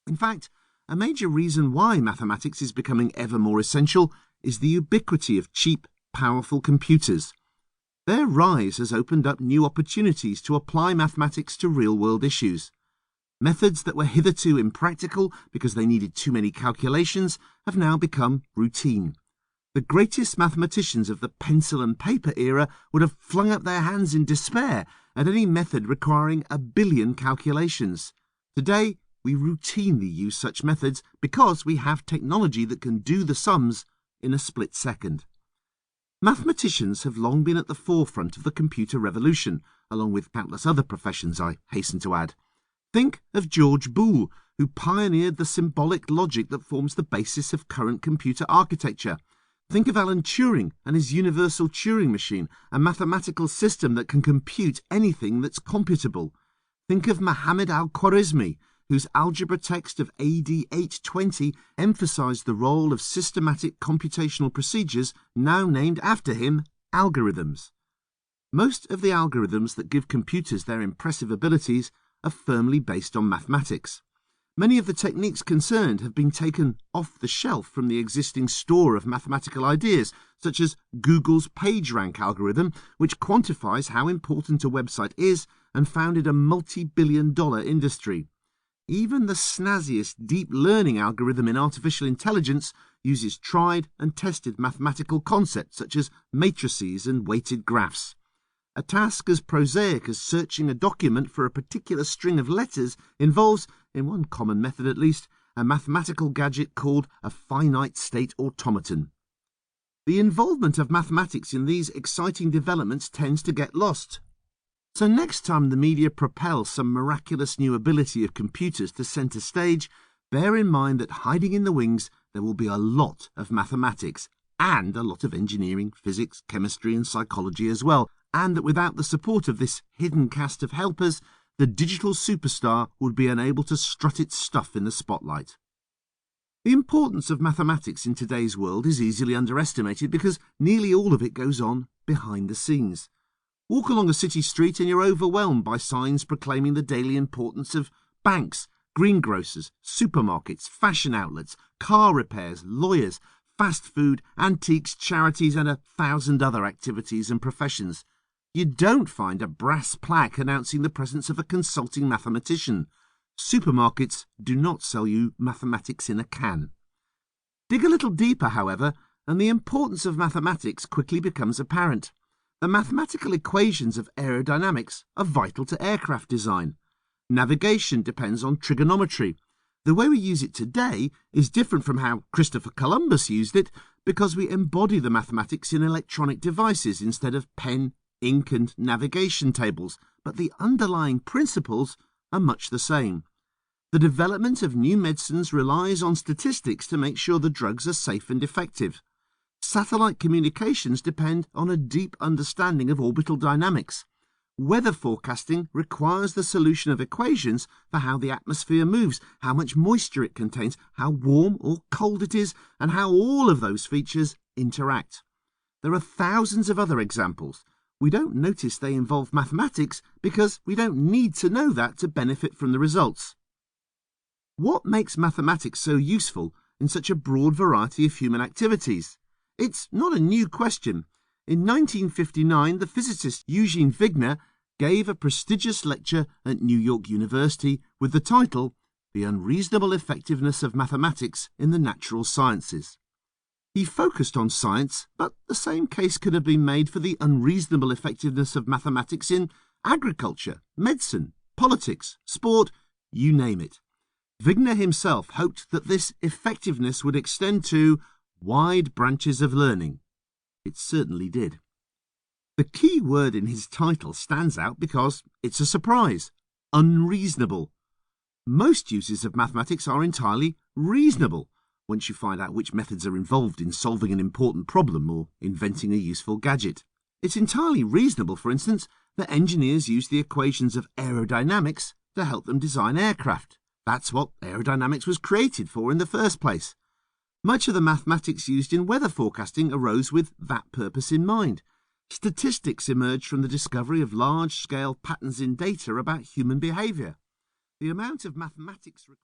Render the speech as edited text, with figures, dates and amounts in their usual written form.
In fact, a major reason why mathematics is becoming ever more essential is the ubiquity of cheap, powerful computers. Their rise has opened up new opportunities to apply mathematics to real-world issues. Methods that were hitherto impractical because they needed too many calculations have now become routine. The greatest mathematicians of the pencil and paper era would have flung up their hands in despair at any method requiring 1 billion calculations. Today, we routinely use such methods because we have technology that can do the sums in a split second. Mathematicians have long been at the forefront of the computer revolution, along with countless other professions, I hasten to add. Think of George Boole, who pioneered the symbolic logic that forms the basis of current computer architecture. Think of Alan Turing and his universal Turing machine, a mathematical system that can compute anything that's computable. Think of Muhammad al-Khwarizmi, whose algebra text of AD 820 emphasized the role of systematic computational procedures, now named after him, algorithms. Most of the algorithms that give computers their impressive abilities are firmly based on mathematics. Many of the techniques concerned have been taken off the shelf from the existing store of mathematical ideas, such as Google's PageRank algorithm, which quantifies how important a website is and founded a multi-billion-dollar industry. Even the snazziest deep learning algorithm in artificial intelligence uses tried and tested mathematical concepts such as matrices and weighted graphs. A task as prosaic as searching a document for a particular string of letters involves, in one common method at least, a mathematical gadget called a finite state automaton. The involvement of mathematics in these exciting developments tends to get lost. So next time the media propel some miraculous new ability of computers to centre stage, bear in mind that hiding in the wings there will be a lot of mathematics and a lot of engineering, physics, chemistry and psychology as well, and that without the support of this hidden cast of helpers, the digital superstar would be unable to strut its stuff in the spotlight. The importance of mathematics in today's world is easily underestimated because nearly all of it goes on behind the scenes. Walk along a city street and you're overwhelmed by signs proclaiming the daily importance of banks, greengrocers, supermarkets, fashion outlets, car repairs, lawyers, fast food, antiques, charities and 1,000 other activities and professions. You don't find a brass plaque announcing the presence of a consulting mathematician. Supermarkets do not sell you mathematics in a can. Dig a little deeper, however, and the importance of mathematics quickly becomes apparent. The mathematical equations of aerodynamics are vital to aircraft design. Navigation depends on trigonometry. The way we use it today is different from how Christopher Columbus used it because we embody the mathematics in electronic devices instead of pen, ink and navigation tables, but the underlying principles are much the same. The development of new medicines relies on statistics to make sure the drugs are safe and effective. Satellite communications depend on a deep understanding of orbital dynamics. Weather forecasting requires the solution of equations for how the atmosphere moves, how much moisture it contains, how warm or cold it is, and how all of those features interact. There are thousands of other examples. We don't notice they involve mathematics because we don't need to know that to benefit from the results. What makes mathematics so useful in such a broad variety of human activities? It's not a new question. In 1959, the physicist Eugene Wigner gave a prestigious lecture at New York University with the title, The Unreasonable Effectiveness of Mathematics in the Natural Sciences. He focused on science, but the same case could have been made for the unreasonable effectiveness of mathematics in agriculture, medicine, politics, sport, you name it. Wigner himself hoped that this effectiveness would extend to wide branches of learning. It certainly did. The key word in his title stands out because it's a surprise. Unreasonable. Most uses of mathematics are entirely reasonable once you find out which methods are involved in solving an important problem or inventing a useful gadget. It's entirely reasonable, for instance, that engineers use the equations of aerodynamics to help them design aircraft. That's what aerodynamics was created for in the first place. Much of the mathematics used in weather forecasting arose with that purpose in mind. Statistics emerged from the discovery of large-scale patterns in data about human behaviour. The amount of mathematics required